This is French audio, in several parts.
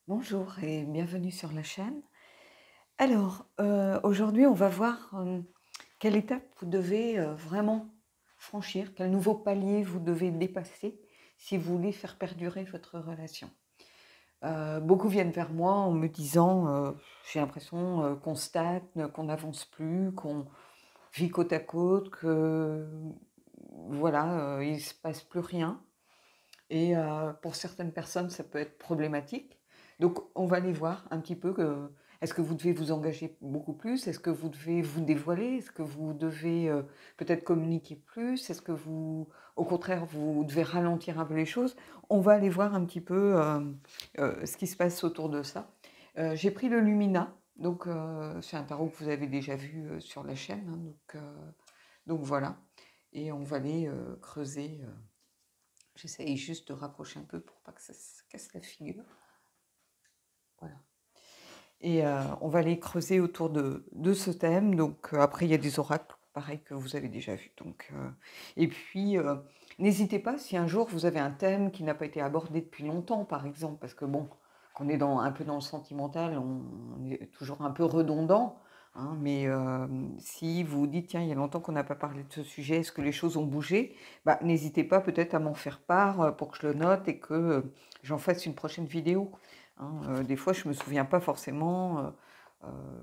Bonjour et bienvenue sur la chaîne. Alors, aujourd'hui, on va voir quelle étape vous devez vraiment franchir, quel nouveau palier vous devez dépasser si vous voulez faire perdurer votre relation. Beaucoup viennent vers moi en me disant, j'ai l'impression qu'on stagne, qu'on n'avance plus, qu'on vit côte à côte, que voilà, il ne se passe plus rien. Et pour certaines personnes, ça peut être problématique. Donc, on va aller voir un petit peu que est-ce que vous devez vous engager beaucoup plus? Est-ce que vous devez vous dévoiler? Est-ce que vous devez peut-être communiquer plus? Est-ce que vous, au contraire, vous devez ralentir un peu les choses? On va aller voir un petit peu ce qui se passe autour de ça. J'ai pris le Lumina, donc c'est un tarot que vous avez déjà vu sur la chaîne, hein, donc voilà. Et on va aller creuser. J'essaye juste de rapprocher un peu pour pas que ça se casse la figure. Voilà. Et on va aller creuser autour de ce thème. Donc après, il y a des oracles, pareil, que vous avez déjà vus. Et puis, n'hésitez pas si un jour vous avez un thème qui n'a pas été abordé depuis longtemps, par exemple, parce que bon, qu'on est un peu dans le sentimental, on est toujours un peu redondant. Hein, mais si vous dites, tiens, il y a longtemps qu'on n'a pas parlé de ce sujet, est-ce que les choses ont bougé? Bah, n'hésitez pas peut-être à m'en faire part pour que je le note et que j'en fasse une prochaine vidéo. Hein. Des fois, je ne me souviens pas forcément,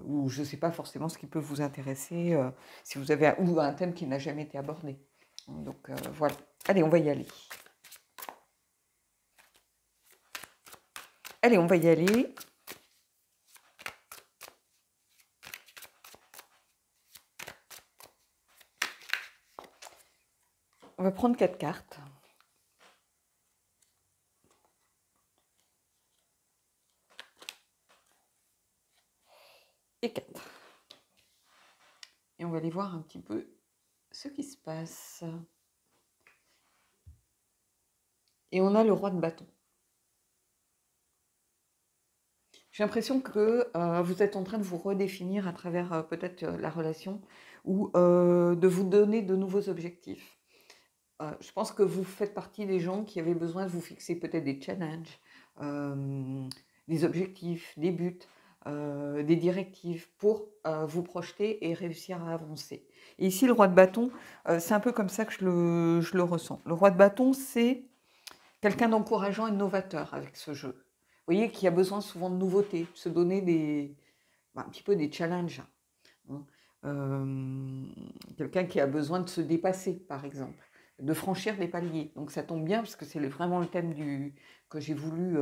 ou je ne sais pas forcément ce qui peut vous intéresser, si vous avez ou un thème qui n'a jamais été abordé. Donc voilà. Allez, on va y aller. Allez, on va y aller. On va prendre 4 cartes. Et 4. Et on va aller voir un petit peu ce qui se passe. Et on a le roi de bâton. J'ai l'impression que vous êtes en train de vous redéfinir à travers peut-être la relation ou de vous donner de nouveaux objectifs. Je pense que vous faites partie des gens qui avaient besoin de vous fixer peut-être des challenges, des objectifs, des buts, des directives pour vous projeter et réussir à avancer. Et ici, le roi de bâton, c'est un peu comme ça que je le ressens. Le roi de bâton, c'est quelqu'un d'encourageant et de novateur avec ce jeu. Vous voyez qu'il y a besoin souvent de nouveautés, de se donner un petit peu des challenges. Hein. Quelqu'un qui a besoin de se dépasser, par exemple, de franchir des paliers. Donc ça tombe bien, parce que c'est vraiment le thème que j'ai voulu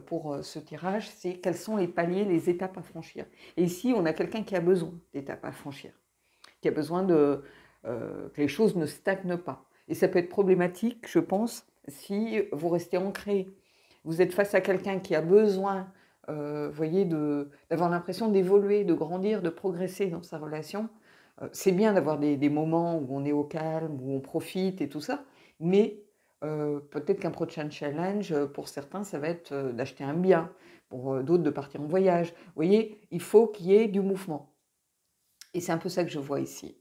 pour ce tirage, c'est quels sont les paliers, les étapes à franchir. Et ici, on a quelqu'un qui a besoin d'étapes à franchir, qui a besoin que les choses ne stagnent pas. Et ça peut être problématique, je pense, si vous restez ancré. Vous êtes face à quelqu'un qui a besoin, voyez, d'avoir l'impression d'évoluer, de grandir, de progresser dans sa relation. C'est bien d'avoir des moments où on est au calme, où on profite et tout ça, mais peut-être qu'un prochain challenge, pour certains, ça va être d'acheter un bien, pour d'autres de partir en voyage. Vous voyez, il faut qu'il y ait du mouvement. Et c'est un peu ça que je vois ici.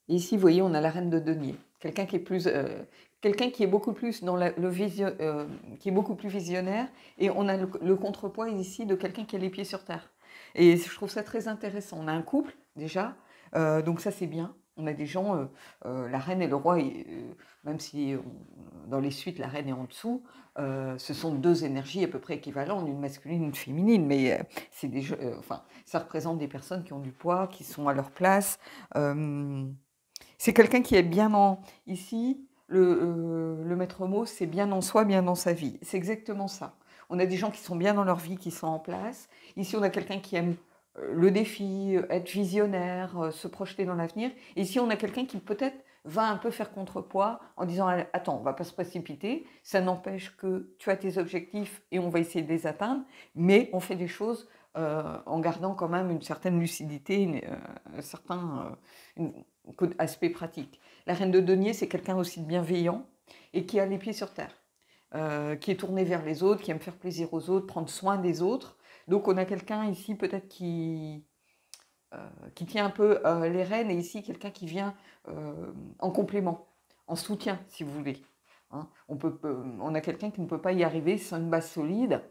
Et ici, vous voyez, on a la reine de denier, quelqu'un qui est beaucoup plus dans qui est beaucoup plus visionnaire, et on a le contrepoids ici de quelqu'un qui a les pieds sur terre. Et je trouve ça très intéressant. On a un couple déjà, donc ça c'est bien. On a des gens, la reine et le roi, même si dans les suites la reine est en dessous, ce sont deux énergies à peu près équivalentes, une masculine et une féminine, mais enfin, ça représente des personnes qui ont du poids, qui sont à leur place. C'est quelqu'un qui est bien ici, le maître mot, c'est bien en soi, bien dans sa vie. C'est exactement ça. On a des gens qui sont bien dans leur vie, qui sont en place. Ici, on a quelqu'un qui aime le défi, être visionnaire, se projeter dans l'avenir. Et ici, on a quelqu'un qui peut-être va un peu faire contrepoids en disant attends, on ne va pas se précipiter, ça n'empêche que tu as tes objectifs et on va essayer de les atteindre, mais on fait des choses en gardant quand même une certaine lucidité, un certain aspect pratique. La reine de denier, c'est quelqu'un aussi de bienveillant et qui a les pieds sur terre, qui est tourné vers les autres, qui aime faire plaisir aux autres, prendre soin des autres. Donc on a quelqu'un ici peut-être qui tient un peu les rênes, et ici quelqu'un qui vient en complément, en soutien si vous voulez. Hein. On a quelqu'un qui ne peut pas y arriver sans une base solide,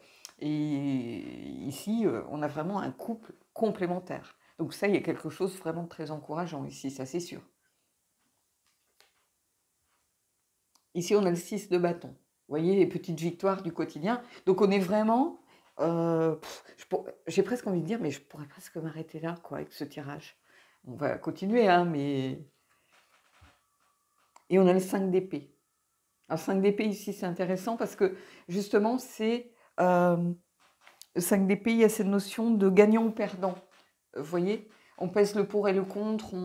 Et ici, on a vraiment un couple complémentaire. Donc ça, il y a quelque chose vraiment de très encourageant ici, ça c'est sûr. Ici, on a le 6 de bâton. Vous voyez, les petites victoires du quotidien. Donc on est vraiment... j'ai presque envie de dire, mais je pourrais presque m'arrêter là, quoi, avec ce tirage. On va continuer, hein, mais... Et on a le 5 d'épée. Un 5 d'épée ici, c'est intéressant parce que justement, c'est le 5 d'épée, il y a cette notion de gagnant ou perdant. Vous voyez, on pèse le pour et le contre,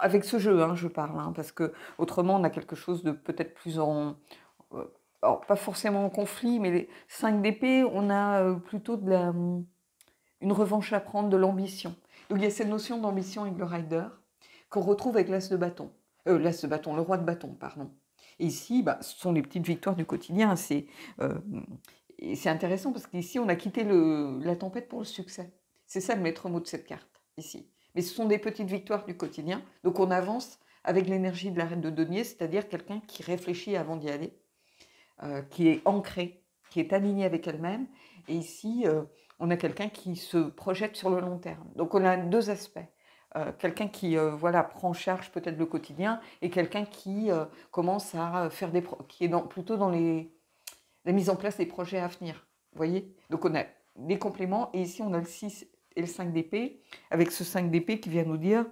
avec ce jeu, hein, je parle, hein, parce que autrement, on a quelque chose de peut-être plus en... alors, pas forcément en conflit, mais les 5 d'épée, on a plutôt une revanche à prendre, de l'ambition. Donc il y a cette notion d'ambition avec le rider qu'on retrouve avec l'as de bâton. L'as de bâton, le roi de bâton, pardon. Et ici, ce sont les petites victoires du quotidien. Et c'est intéressant parce qu'ici, on a quitté la tempête pour le succès. C'est ça le maître mot de cette carte, ici. Mais ce sont des petites victoires du quotidien. Donc on avance avec l'énergie de la reine de denier, c'est-à-dire quelqu'un qui réfléchit avant d'y aller, qui est ancré, qui est aligné avec elle-même. Et ici, on a quelqu'un qui se projette sur le long terme. Donc on a deux aspects. Quelqu'un qui prend en charge peut-être le quotidien et quelqu'un qui commence à faire qui est plutôt dans la mise en place des projets à venir. Vous voyez? Donc on a des compléments et ici on a le 6 et le 5 d'épée avec ce 5 d'épée qui vient nous dire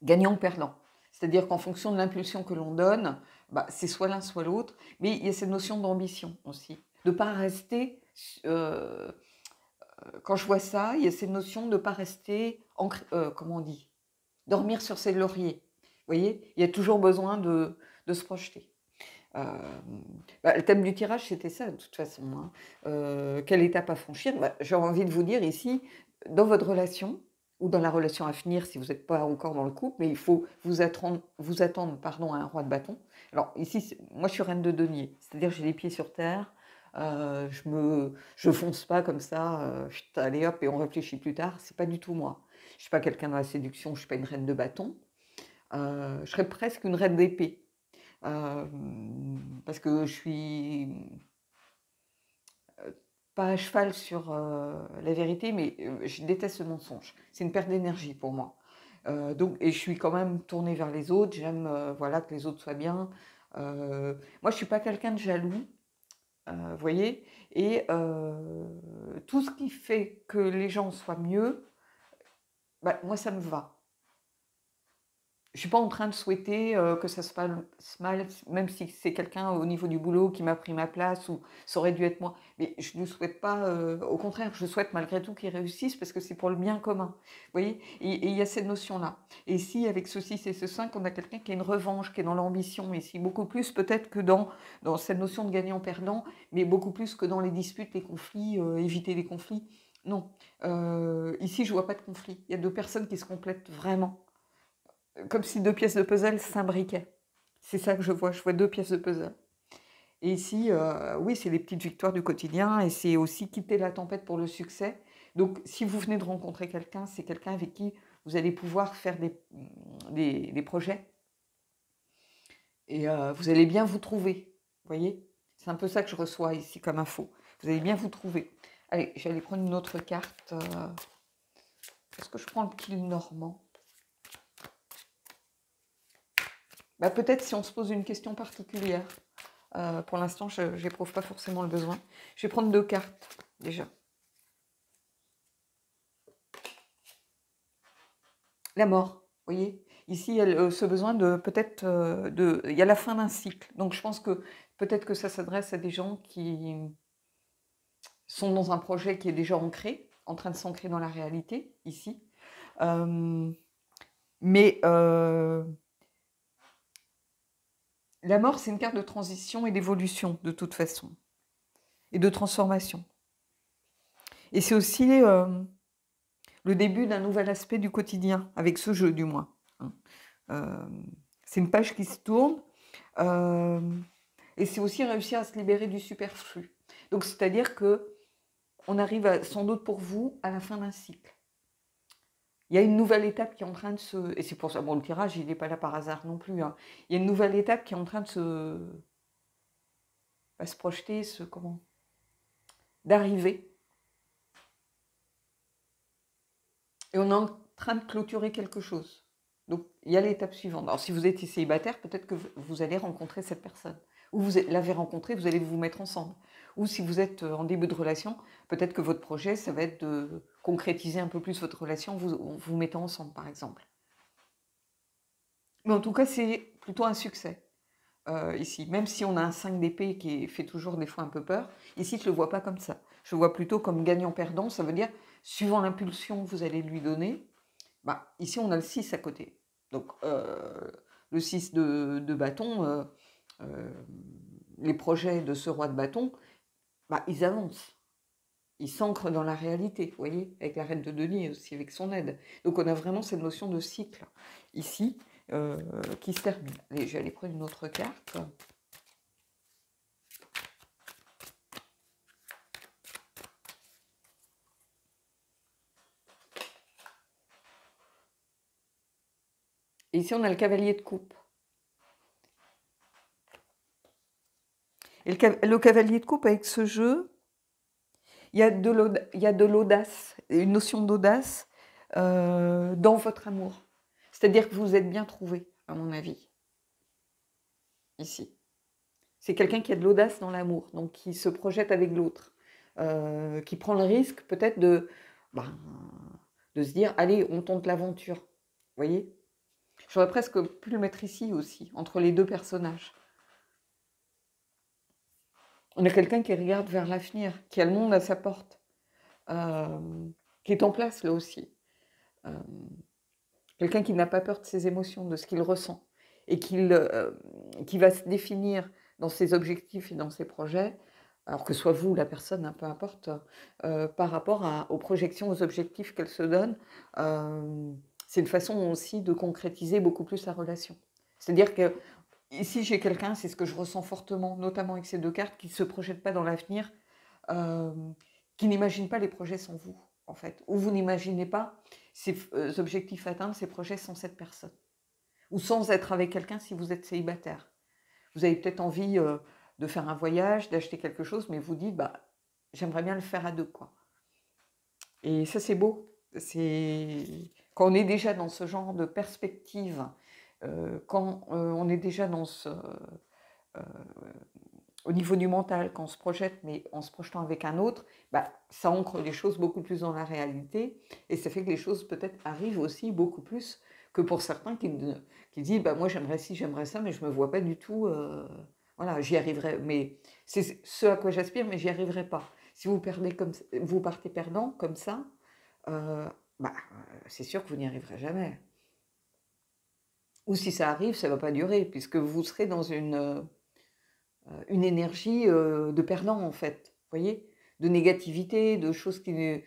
gagnant ou perdant. C'est-à-dire qu'en fonction de l'impulsion que l'on donne, c'est soit l'un soit l'autre, mais il y a cette notion d'ambition aussi. De ne pas rester... quand je vois ça, il y a cette notion de ne pas rester, comment on dit, dormir sur ses lauriers. Vous voyez, il y a toujours besoin de se projeter. Le thème du tirage, c'était ça, de toute façon. Hein. Quelle étape à franchir? J'ai envie de vous dire ici, dans votre relation, ou dans la relation à finir, si vous n'êtes pas encore dans le couple, mais il faut vous attendre à un roi de bâton. Alors ici, moi je suis reine de denier, c'est-à-dire j'ai les pieds sur terre, je fonce pas comme ça, allez hop, et on réfléchit plus tard, c'est pas du tout moi. Je ne suis pas quelqu'un dans la séduction, je ne suis pas une reine de bâton, je serais presque une reine d'épée. Parce que je suis pas à cheval sur la vérité, mais je déteste ce mensonge. C'est une perte d'énergie pour moi. Et je suis quand même tournée vers les autres. J'aime que les autres soient bien. Moi, je suis pas quelqu'un de jaloux, vous voyez. Et tout ce qui fait que les gens soient mieux, moi, ça me va. Je ne suis pas en train de souhaiter que ça se passe mal, même si c'est quelqu'un au niveau du boulot qui m'a pris ma place ou ça aurait dû être moi. Mais je ne souhaite pas, au contraire, je souhaite malgré tout qu'ils réussissent parce que c'est pour le bien commun. Vous voyez? Et il y a cette notion-là. Et ici, avec ce 6 et ce 5, on a quelqu'un qui a une revanche, qui est dans l'ambition. Ici, beaucoup plus peut-être que dans cette notion de gagnant-perdant, mais beaucoup plus que dans les disputes, les conflits, éviter les conflits. Non. Ici, je ne vois pas de conflit. Il y a deux personnes qui se complètent vraiment. Comme si deux pièces de puzzle s'imbriquaient. C'est ça que je vois deux pièces de puzzle. Et ici, oui, c'est les petites victoires du quotidien et c'est aussi quitter la tempête pour le succès. Donc, si vous venez de rencontrer quelqu'un, c'est quelqu'un avec qui vous allez pouvoir faire des projets. Et vous allez bien vous trouver, vous voyez? C'est un peu ça que je reçois ici comme info. Vous allez bien vous trouver. Allez, j'allais prendre une autre carte. Est-ce que je prends le kill normand? Peut-être si on se pose une question particulière. Pour l'instant, je n'éprouve pas forcément le besoin. Je vais prendre deux cartes, déjà. La mort, vous voyez. Ici, il y a ce besoin de peut-être... il y a la fin d'un cycle. Donc, je pense que peut-être que ça s'adresse à des gens qui sont dans un projet qui est déjà ancré, en train de s'ancrer dans la réalité, ici. La mort, c'est une carte de transition et d'évolution, de toute façon, et de transformation. Et c'est aussi le début d'un nouvel aspect du quotidien, avec ce jeu du moins. C'est une page qui se tourne, et c'est aussi réussir à se libérer du superflu. Donc, c'est-à-dire qu'on arrive, sans doute pour vous, à la fin d'un cycle. Il y a une nouvelle étape qui est en train de se... Et c'est pour ça, le tirage, il n'est pas là par hasard non plus. Hein. Il y a une nouvelle étape qui est en train de se projeter, d'arriver. Et on est en train de clôturer quelque chose. Donc, il y a l'étape suivante. Alors, si vous êtes célibataire, peut-être que vous allez rencontrer cette personne. Ou vous l'avez rencontrée, vous allez vous mettre ensemble. Ou si vous êtes en début de relation, peut-être que votre projet, ça va être de concrétiser un peu plus votre relation en vous mettant ensemble, par exemple. Mais en tout cas, c'est plutôt un succès, ici. Même si on a un 5 d'épée qui fait toujours des fois un peu peur, ici, je ne le vois pas comme ça. Je le vois plutôt comme gagnant-perdant. Ça veut dire, suivant l'impulsion que vous allez lui donner, bah, ici, on a le 6 à côté. Donc, le 6 de bâton, les projets de ce roi de bâton, bah, ils avancent. Ils s'ancrent dans la réalité, vous voyez, avec la reine de denier aussi, avec son aide. Donc, on a vraiment cette notion de cycle, ici, qui se termine. Allez, je vais aller prendre une autre carte. Et ici, on a le cavalier de coupe. Et le cavalier de coupe, avec ce jeu, il y a de l'audace, une notion d'audace dans votre amour. C'est-à-dire que vous êtes bien trouvé, à mon avis, ici. C'est quelqu'un qui a de l'audace dans l'amour, donc qui se projette avec l'autre, qui prend le risque peut-être de se dire, allez, on tente l'aventure. Vous voyez? J'aurais presque pu le mettre ici aussi, entre les deux personnages. On a quelqu'un qui regarde vers l'avenir, qui a le monde à sa porte, qui est en place là aussi. Quelqu'un qui n'a pas peur de ses émotions, de ce qu'il ressent, et qui va se définir dans ses objectifs et dans ses projets, alors que soit vous ou la personne, hein, peu importe, par rapport aux projections, aux objectifs qu'elle se donne. C'est une façon aussi de concrétiser beaucoup plus sa relation. C'est-à-dire que ici, j'ai quelqu'un, c'est ce que je ressens fortement, notamment avec ces deux cartes, qui ne se projette pas dans l'avenir, qui n'imagine pas les projets sans vous, en fait. Ou vous n'imaginez pas ces objectifs atteints, ces projets sans cette personne. Ou sans être avec quelqu'un si vous êtes célibataire. Vous avez peut-être envie de faire un voyage, d'acheter quelque chose, mais vous dites, bah, j'aimerais bien le faire à deux, quoi. Et ça, c'est beau. Quand on est déjà dans ce genre de perspective, quand on est déjà dans au niveau du mental, quand on se projette, mais en se projetant avec un autre, bah, ça ancre les choses beaucoup plus dans la réalité, et ça fait que les choses peut-être arrivent aussi beaucoup plus que pour certains qui disent, bah, moi j'aimerais ci, j'aimerais ça, mais je ne me vois pas du tout, voilà, j'y arriverai, mais c'est ce à quoi j'aspire, mais j'y arriverai pas. Si vous vous partez perdant comme ça, bah, c'est sûr que vous n'y arriverez jamais. Ou si ça arrive, ça ne va pas durer, puisque vous serez dans une énergie de perdant, en fait, vous voyez, de négativité, de choses qui...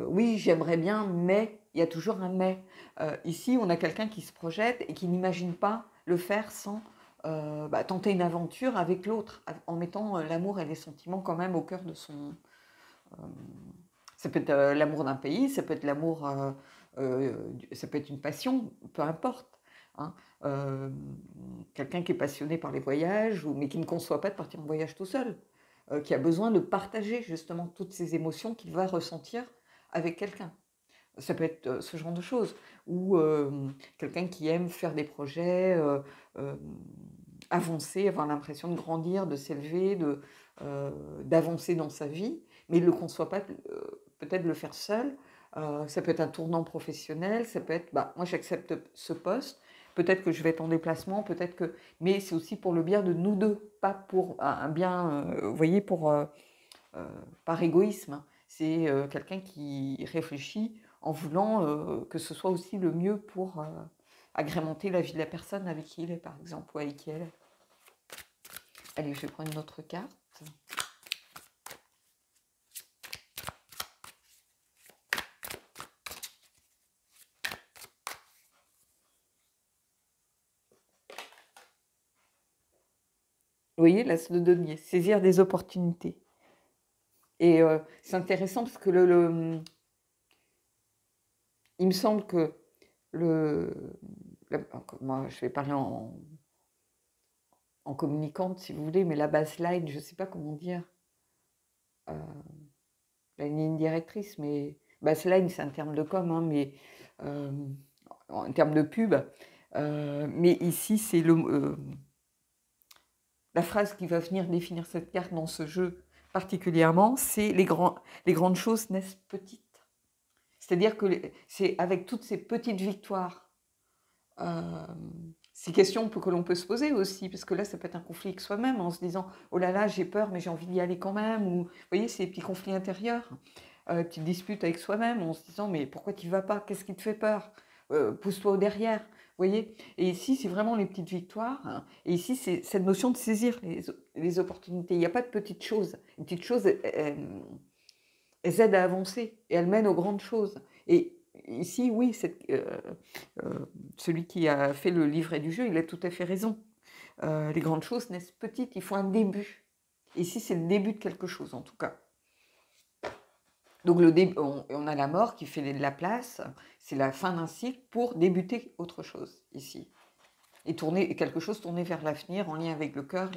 oui, j'aimerais bien, mais il y a toujours un mais. Ici, on a quelqu'un qui se projette et qui n'imagine pas le faire sans tenter une aventure avec l'autre, en mettant l'amour et les sentiments quand même au cœur de son... ça peut être l'amour d'un pays, ça peut être l'amour... ça peut être une passion, peu importe. Hein. Quelqu'un qui est passionné par les voyages, mais qui ne conçoit pas de partir en voyage tout seul, qui a besoin de partager justement toutes ces émotions qu'il va ressentir avec quelqu'un. Ça peut être ce genre de choses. Ou quelqu'un qui aime faire des projets, avancer, avoir l'impression de grandir, de s'élever, d'avancer dans sa vie, mais il ne le conçoit pas peut-être le faire seul. Ça peut être un tournant professionnel, ça peut être, bah, moi j'accepte ce poste, peut-être que je vais être en déplacement, peut-être que... Mais c'est aussi pour le bien de nous deux, pas pour un bien, vous voyez, par égoïsme. C'est quelqu'un qui réfléchit en voulant que ce soit aussi le mieux pour agrémenter la vie de la personne avec qui il est, par exemple, ou avec qui elle est. Allez, je vais prendre une autre carte. Vous voyez, l'as de denier, saisir des opportunités. Et c'est intéressant parce que il me semble que moi je vais parler en communicante si vous voulez, mais la baseline, je ne sais pas comment dire. la ligne directrice, mais baseline, c'est un terme de com, hein, mais en termes de pub. Mais ici, c'est la phrase qui va venir définir cette carte dans ce jeu particulièrement, c'est les grandes choses naissent petites. C'est-à-dire que c'est avec toutes ces petites victoires, ces questions que l'on peut se poser aussi, parce que là, ça peut être un conflit avec soi-même, en se disant « Oh là là, j'ai peur, mais j'ai envie d'y aller quand même », ou vous voyez, ces petits conflits intérieurs, petites disputes avec soi-même, en se disant « Mais pourquoi tu ne vas pas? Qu'est-ce qui te fait peur? Pousse-toi au derrière ». Vous voyez. Et ici, c'est vraiment les petites victoires, hein. Et ici, c'est cette notion de saisir les opportunités. Il n'y a pas de petites choses. Les petites choses, elles aident à avancer et elles mènent aux grandes choses. Et ici, oui, celui qui a fait le livret du jeu, il a tout à fait raison. Les grandes choses naissent petites, il faut un début. Ici, c'est le début de quelque chose, en tout cas. Donc, on a la mort qui fait de la place, c'est la fin d'un cycle pour débuter autre chose, ici. Et quelque chose tourné vers l'avenir, en lien avec le cœur,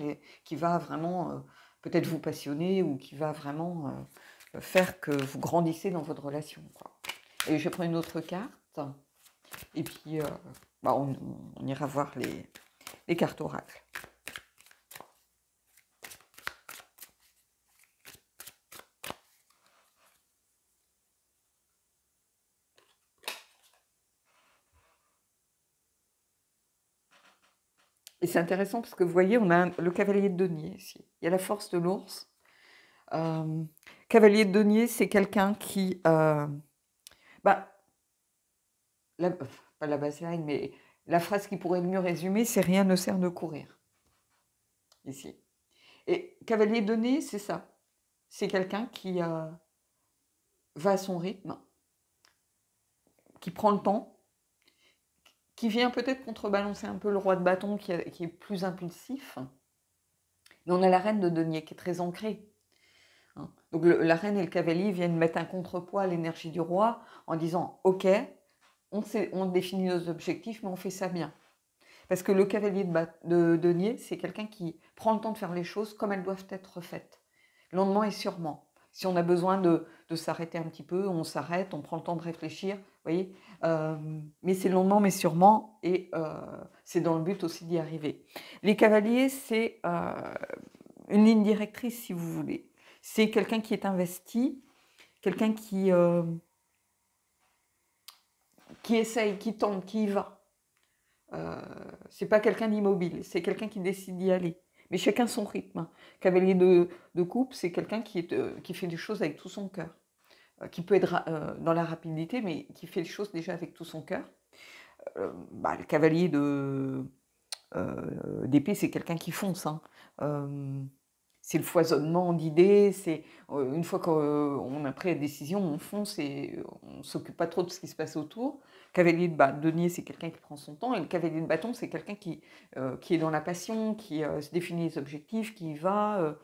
qui va vraiment peut-être vous passionner ou qui va vraiment faire que vous grandissez dans votre relation, quoi. Et je prends une autre carte, et puis on ira voir les cartes oracles. Et c'est intéressant parce que vous voyez, on a le cavalier de denier ici. Il y a la force de l'ours. Cavalier de denier, c'est quelqu'un qui... pas la baseline, mais la phrase qui pourrait le mieux résumer, c'est « rien ne sert de courir ». Ici. Et cavalier de denier, c'est ça. C'est quelqu'un qui va à son rythme, qui prend le temps, qui vient peut-être contrebalancer un peu le roi de bâton qui est plus impulsif. Mais on a la reine de denier qui est très ancrée. Donc la reine et le cavalier viennent mettre un contrepoids à l'énergie du roi en disant « Ok, on définit nos objectifs, mais on fait ça bien ». Parce que le cavalier de denier, c'est quelqu'un qui prend le temps de faire les choses comme elles doivent être faites, lentement et sûrement. Si on a besoin de s'arrêter un petit peu, on s'arrête, on prend le temps de réfléchir, vous voyez. Mais c'est lentement mais sûrement, et c'est dans le but aussi d'y arriver. Les cavaliers, c'est une ligne directrice, si vous voulez. C'est quelqu'un qui est investi, quelqu'un qui essaye, qui tente, qui y va. C'est pas quelqu'un d'immobile, c'est quelqu'un qui décide d'y aller. Mais chacun son rythme. Cavalier de coupe, c'est quelqu'un qui fait des choses avec tout son cœur. Qui peut être dans la rapidité, mais qui fait les choses déjà avec tout son cœur. Le cavalier d'épée, c'est quelqu'un qui fonce. Hein. C'est le foisonnement d'idées, c'est une fois qu'on a pris la décision, on fonce et on ne s'occupe pas trop de ce qui se passe autour. Cavalier de denier, c'est quelqu'un qui prend son temps, et le cavalier de bâton, c'est quelqu'un qui est dans la passion, qui se définit les objectifs, qui y va.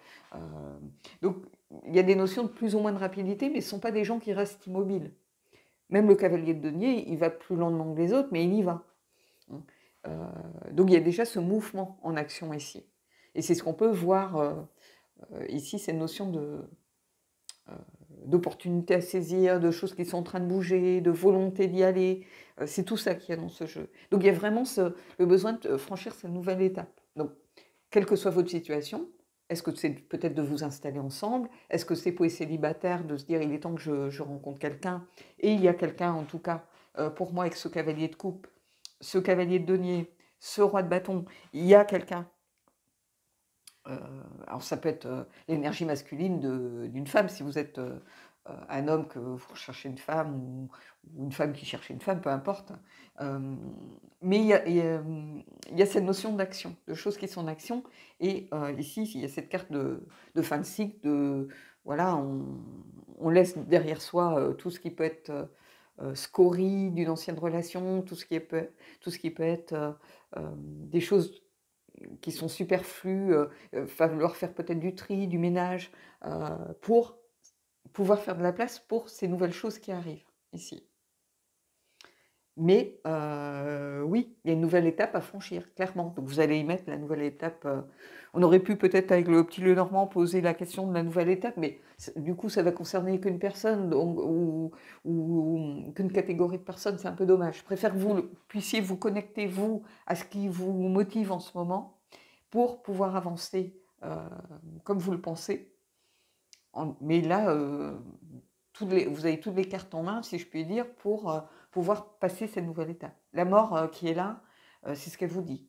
Donc, il y a des notions de plus ou moins de rapidité, mais ce ne sont pas des gens qui restent immobiles. Même le cavalier de denier, il va plus lentement que les autres, mais il y va. Donc, il y a déjà ce mouvement en action ici. Et c'est ce qu'on peut voir ici, cette notion d'opportunité à saisir, de choses qui sont en train de bouger, de volonté d'y aller. C'est tout ça qu'il y a dans ce jeu. Donc il y a vraiment le besoin de franchir cette nouvelle étape. Donc, quelle que soit votre situation, est-ce que c'est peut-être de vous installer ensemble? Est-ce que c'est pour les célibataires de se dire il est temps que je rencontre quelqu'un? Et il y a quelqu'un, en tout cas, pour moi, avec ce cavalier de coupe, ce cavalier de denier, ce roi de bâton, il y a quelqu'un. Alors ça peut être l'énergie masculine d'une femme, si vous êtes un homme que vous recherchez une femme ou une femme qui cherche une femme, peu importe. Mais il y a cette notion d'action, de choses qui sont en action. Et ici, il y a cette carte de fin de cycle, voilà, on laisse derrière soi tout ce qui peut être scorie d'une ancienne relation, tout ce qui peut être des choses qui sont superflus, falloir faire peut-être du tri, du ménage, pour pouvoir faire de la place pour ces nouvelles choses qui arrivent ici. Mais oui, il y a une nouvelle étape à franchir, clairement. Donc vous allez y mettre la nouvelle étape. On aurait pu peut-être avec le petit Lenormand poser la question de la nouvelle étape, mais du coup ça va concerner qu'une personne ou qu'une catégorie de personnes, c'est un peu dommage. Je préfère que vous puissiez vous connecter, vous, à ce qui vous motive en ce moment pour pouvoir avancer comme vous le pensez. Mais là, vous avez toutes les cartes en main, si je puis dire, pour pouvoir passer cette nouvelle étape. La mort qui est là, c'est ce qu'elle vous dit.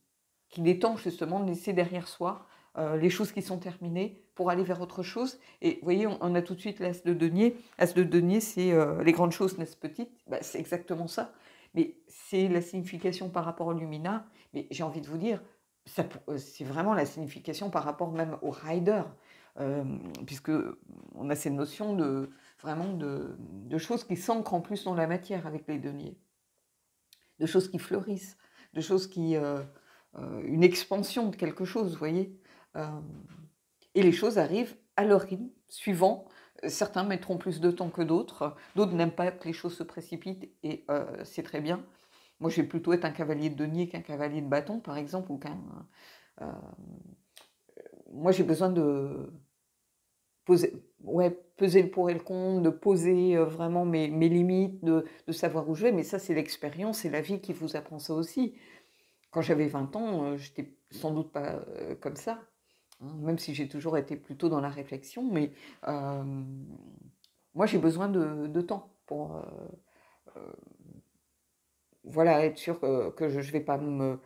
Qu'il est temps justement de laisser derrière soi les choses qui sont terminées pour aller vers autre chose. Et vous voyez, on a tout de suite l'as de denier. L'as de denier, c'est les grandes choses naissent petites. Bah, c'est exactement ça. Mais c'est la signification par rapport au Lumina. Mais j'ai envie de vous dire, c'est vraiment la signification par rapport même au rider. Puisque on a cette notion vraiment de choses qui s'ancrent en plus dans la matière avec les deniers, de choses qui fleurissent, de choses qui... une expansion de quelque chose, vous voyez. Et les choses arrivent à leur rythme, suivant. Certains mettront plus de temps que d'autres. D'autres n'aiment pas que les choses se précipitent, et c'est très bien. Moi, je vais plutôt être un cavalier de denier qu'un cavalier de bâton, par exemple, ou moi, j'ai besoin de peser le pour et le contre, de poser vraiment mes limites, de savoir où je vais. Mais ça, c'est l'expérience et la vie qui vous apprend ça aussi. Quand j'avais 20 ans, j'étais sans doute pas comme ça, hein, même si j'ai toujours été plutôt dans la réflexion. Mais moi, j'ai besoin de temps pour voilà, être sûr que je ne vais pas me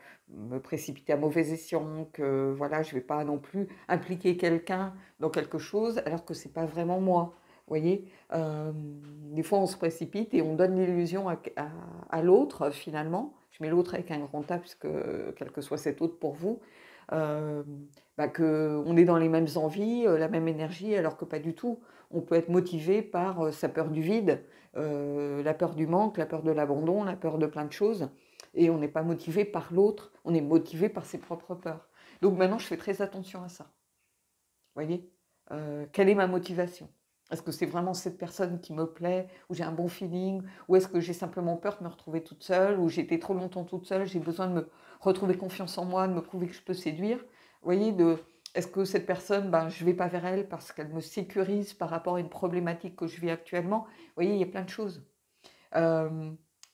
précipiter à mauvais escient, que voilà, je ne vais pas non plus impliquer quelqu'un dans quelque chose alors que ce n'est pas vraiment moi. Vous voyez, des fois on se précipite et on donne l'illusion à l'autre finalement. Je mets l'autre avec un grand A, puisque quel que soit cet autre pour vous, qu'on est dans les mêmes envies, la même énergie, alors que pas du tout. On peut être motivé par sa peur du vide, la peur du manque, la peur de l'abandon, la peur de plein de choses. Et on n'est pas motivé par l'autre, on est motivé par ses propres peurs. Donc maintenant, je fais très attention à ça. Vous voyez, quelle est ma motivation? Est-ce que c'est vraiment cette personne qui me plaît, où j'ai un bon feeling, ou est-ce que j'ai simplement peur de me retrouver toute seule, ou j'ai été trop longtemps toute seule, j'ai besoin de me retrouver confiance en moi, de me prouver que je peux séduire? Vous voyez, est-ce que cette personne, je ne vais pas vers elle parce qu'elle me sécurise par rapport à une problématique que je vis actuellement? Vous voyez, il y a plein de choses.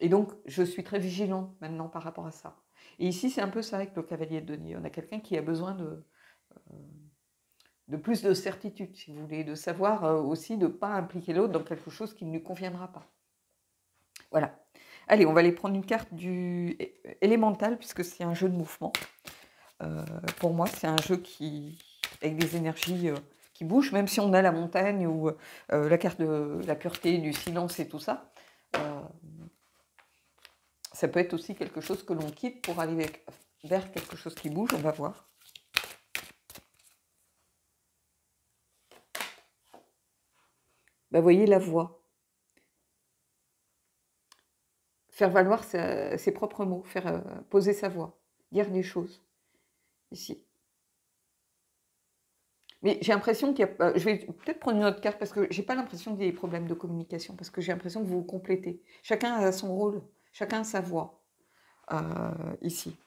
Et donc, je suis très vigilante maintenant par rapport à ça. Et ici, c'est un peu ça avec le cavalier de denier. On a quelqu'un qui a besoin de plus de certitude, si vous voulez, de savoir aussi de ne pas impliquer l'autre dans quelque chose qui ne lui conviendra pas. Voilà. Allez, on va aller prendre une carte du élémental, puisque c'est un jeu de mouvement. Pour moi, c'est un jeu avec des énergies qui bougent, même si on a la montagne ou la carte de la pureté, du silence et tout ça. Ça peut être aussi quelque chose que l'on quitte pour aller vers quelque chose qui bouge, on va voir. Vous voyez la voix. Faire valoir ses propres mots, poser sa voix, dire des choses, ici. Mais j'ai l'impression qu'il y a... je vais peut-être prendre une autre carte, parce que j'ai pas l'impression qu'il y ait des problèmes de communication, parce que j'ai l'impression que vous vous complétez. Chacun a son rôle, chacun a sa voix, ici.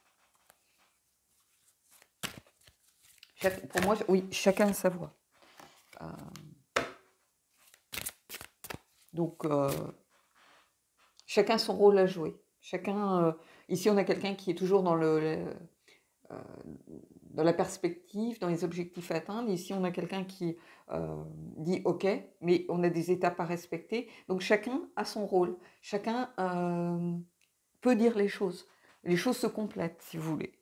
Pour moi, oui, chacun a sa voix. Donc, chacun son rôle à jouer. Chacun, ici, on a quelqu'un qui est toujours dans dans la perspective, dans les objectifs à atteindre. Ici, on a quelqu'un qui dit « Ok », mais on a des étapes à respecter. Donc, chacun a son rôle. Chacun peut dire les choses. Les choses se complètent, si vous voulez.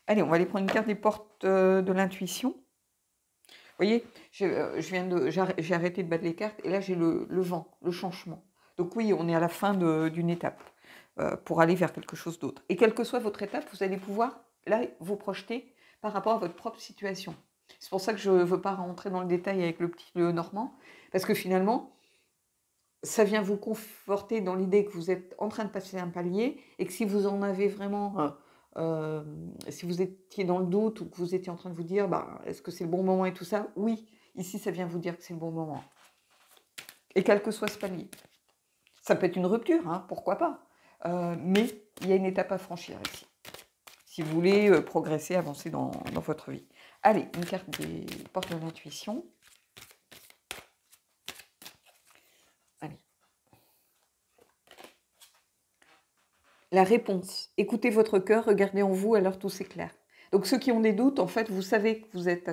Allez, on va aller prendre une carte des portes de l'intuition. Vous voyez, j'ai arrêté de battre les cartes, et là, j'ai le vent, le changement. Donc oui, on est à la fin d'une étape pour aller vers quelque chose d'autre. Et quelle que soit votre étape, vous allez pouvoir, là, vous projeter par rapport à votre propre situation. C'est pour ça que je ne veux pas rentrer dans le détail avec le petit Lenormand, parce que finalement, ça vient vous conforter dans l'idée que vous êtes en train de passer un palier, et que si vous en avez vraiment... si vous étiez dans le doute, ou que vous étiez en train de vous dire est-ce que c'est le bon moment et tout ça, oui, ici ça vient vous dire que c'est le bon moment. Et quel que soit ce palier. Ça peut être une rupture, hein, pourquoi pas. Mais il y a une étape à franchir ici. Si vous voulez progresser, avancer dans votre vie. Allez, une carte des portes de l'intuition. Allez. La réponse. Écoutez votre cœur, regardez en vous, alors tout s'éclaire. Donc ceux qui ont des doutes, en fait, vous savez que vous êtes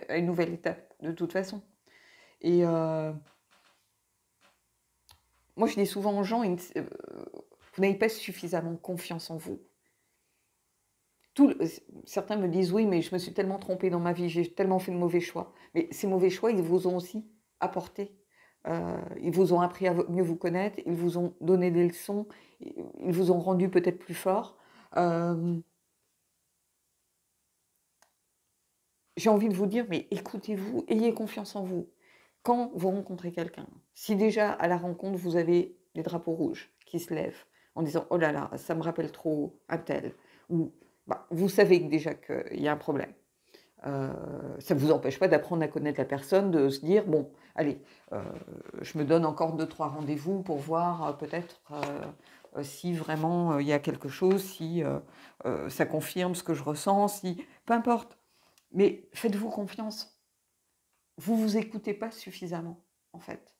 à une nouvelle étape, de toute façon. Et moi, je dis souvent aux gens, vous n'avez pas suffisamment confiance en vous. Certains me disent, oui, mais je me suis tellement trompée dans ma vie, j'ai tellement fait de mauvais choix. Mais ces mauvais choix, ils vous ont aussi apporté. Ils vous ont appris à mieux vous connaître, ils vous ont donné des leçons, ils vous ont rendu peut-être plus fort. J'ai envie de vous dire, mais écoutez-vous, ayez confiance en vous. Quand vous rencontrez quelqu'un, si déjà à la rencontre, vous avez des drapeaux rouges qui se lèvent en disant, oh là là, ça me rappelle trop un tel, ou bah, vous savez déjà qu'il y a un problème. Ça ne vous empêche pas d'apprendre à connaître la personne, de se dire, bon, allez, je me donne encore 2-3 rendez-vous pour voir peut-être si vraiment il y a quelque chose, si ça confirme ce que je ressens, si peu importe. Mais faites-vous confiance. Vous ne vous écoutez pas suffisamment, en fait.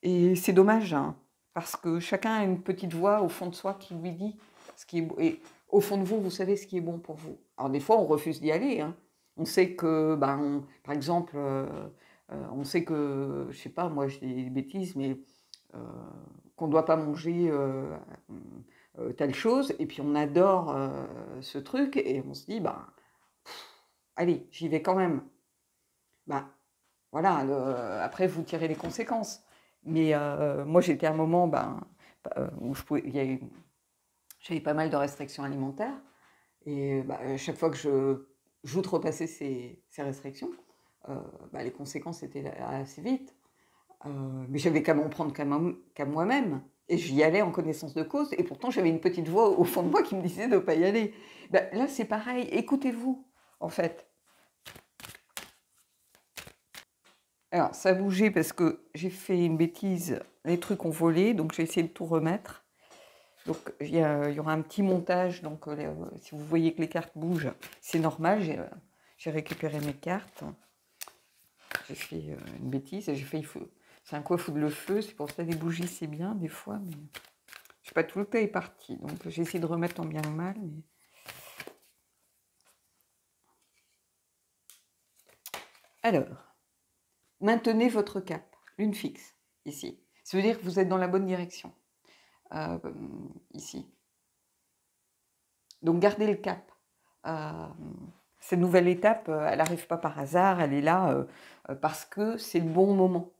Et c'est dommage, hein, parce que chacun a une petite voix au fond de soi qui lui dit ce qui est. Et au fond de vous, vous savez ce qui est bon pour vous. Alors des fois, on refuse d'y aller. Hein. On sait que, par exemple, on sait que, je sais pas, moi je dis des bêtises, mais qu'on ne doit pas manger telle chose, et puis on adore ce truc, et on se dit, allez, j'y vais quand même. Voilà, après vous tirez les conséquences. Mais moi j'étais à un moment où j'avais pas mal de restrictions alimentaires. Et chaque fois que j'outrepasser ces restrictions, les conséquences étaient là assez vite. Mais j'avais qu'à m'en prendre qu'à moi-même. Et j'y allais en connaissance de cause. Et pourtant, j'avais une petite voix au fond de moi qui me disait de ne pas y aller. Là, c'est pareil. Écoutez-vous, en fait. Alors, ça a bougé parce que j'ai fait une bêtise. Les trucs ont volé, donc j'ai essayé de tout remettre. Donc, il y aura un petit montage. Donc, si vous voyez que les cartes bougent, c'est normal. J'ai récupéré mes cartes. J'ai fait une bêtise. J'ai fait feu. C'est un quoi foutre le feu. C'est pour ça que les bougies, c'est bien des fois. Mais je sais pas, tout le temps est parti. Donc, j'ai essayé de remettre en bien ou mal. Mais... Alors, maintenez votre cap. Lune fixe, ici. Ça veut dire que vous êtes dans la bonne direction. Ici. Donc, gardez le cap. Cette nouvelle étape, elle n'arrive pas par hasard, elle est là parce que c'est le bon moment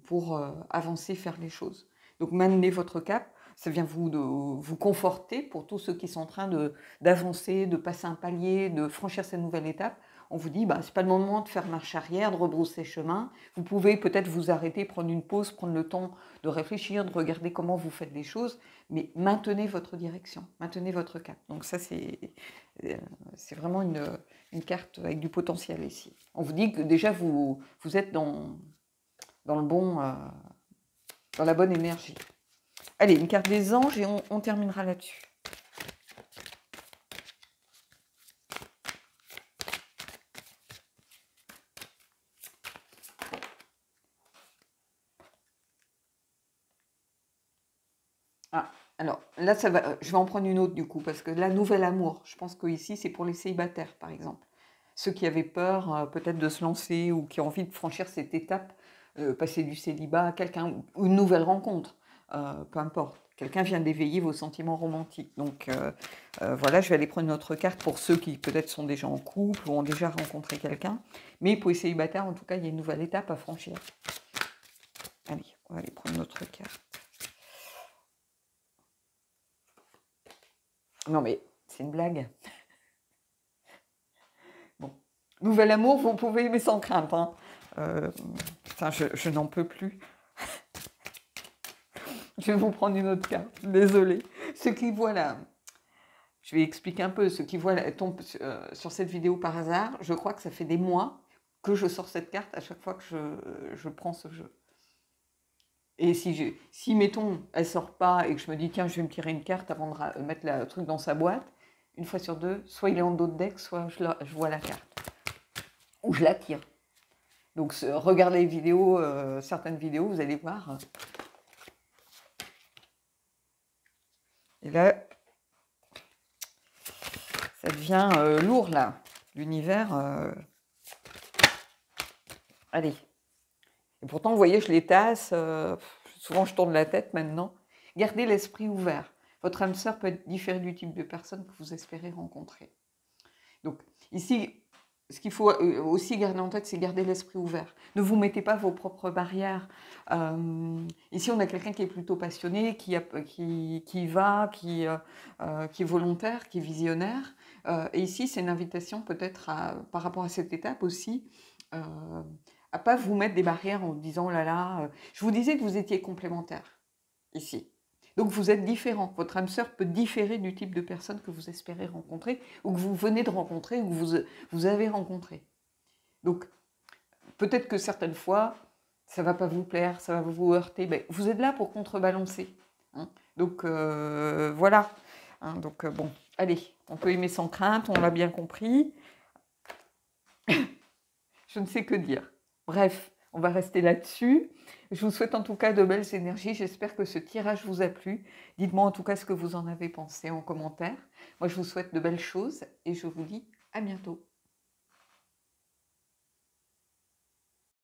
pour avancer, faire les choses. Donc maintenez votre cap, ça vient vous conforter pour tous ceux qui sont en train d'avancer, de passer un palier, de franchir cette nouvelle étape. On vous dit, c'est pas le moment de faire marche arrière, de rebrousser chemin. Vous pouvez peut-être vous arrêter, prendre une pause, prendre le temps de réfléchir, de regarder comment vous faites les choses, mais maintenez votre direction, maintenez votre cap. Donc ça, c'est vraiment une carte avec du potentiel ici. On vous dit que déjà, vous êtes dans le bon, dans la bonne énergie. Allez, une carte des anges et on terminera là-dessus. Alors là, je vais en prendre une autre du coup, parce que la nouvelle amour, je pense qu'ici, c'est pour les célibataires, par exemple. Ceux qui avaient peur peut-être de se lancer ou qui ont envie de franchir cette étape, passer du célibat à quelqu'un, ou une nouvelle rencontre, peu importe. Quelqu'un vient d'éveiller vos sentiments romantiques. Donc voilà, je vais aller prendre une autre carte pour ceux qui peut-être sont déjà en couple ou ont déjà rencontré quelqu'un. Mais pour les célibataires, en tout cas, il y a une nouvelle étape à franchir. Allez, on va aller prendre une autre carte. Non mais, c'est une blague. Bon. Nouvel amour, vous pouvez aimer sans crainte. Hein. Putain, je n'en peux plus. Je vais vous prendre une autre carte. Désolée. Ceux qui voient là, je vais expliquer un peu. Ceux qui tombent sur cette vidéo par hasard, je crois que ça fait des mois que je sors cette carte à chaque fois que je prends ce jeu. Et si mettons, elle sort pas et que je me dis, tiens, je vais me tirer une carte avant de mettre le truc dans sa boîte, une fois sur deux, soit il est en dos de deck, soit je vois la carte. Ou je la tire. Donc, regardez les vidéos, certaines vidéos, vous allez voir. Et là, ça devient lourd, là. L'univers. Allez. Et pourtant, vous voyez, je les tasse. Souvent, je tourne la tête maintenant. Gardez l'esprit ouvert. Votre âme sœur peut être différée du type de personne que vous espérez rencontrer. Donc, ici, ce qu'il faut aussi garder en tête, c'est garder l'esprit ouvert. Ne vous mettez pas vos propres barrières. Ici, on a quelqu'un qui est plutôt passionné, qui y va, qui est volontaire, qui est visionnaire. Et ici, c'est une invitation peut-être par rapport à cette étape aussi, à pas vous mettre des barrières en vous disant, oh là là, je vous disais que vous étiez complémentaires ici. Donc vous êtes différent. Votre âme sœur peut différer du type de personne que vous espérez rencontrer, ou que vous venez de rencontrer, ou que vous avez rencontré. Donc peut-être que certaines fois, ça ne va pas vous plaire, ça va vous heurter. Ben, vous êtes là pour contrebalancer. Hein. Donc voilà. Hein, donc bon, allez, on peut aimer sans crainte, on l'a bien compris. Je ne sais que dire. Bref, on va rester là-dessus. Je vous souhaite en tout cas de belles énergies. J'espère que ce tirage vous a plu. Dites-moi en tout cas ce que vous en avez pensé en commentaire. Moi, je vous souhaite de belles choses et je vous dis à bientôt.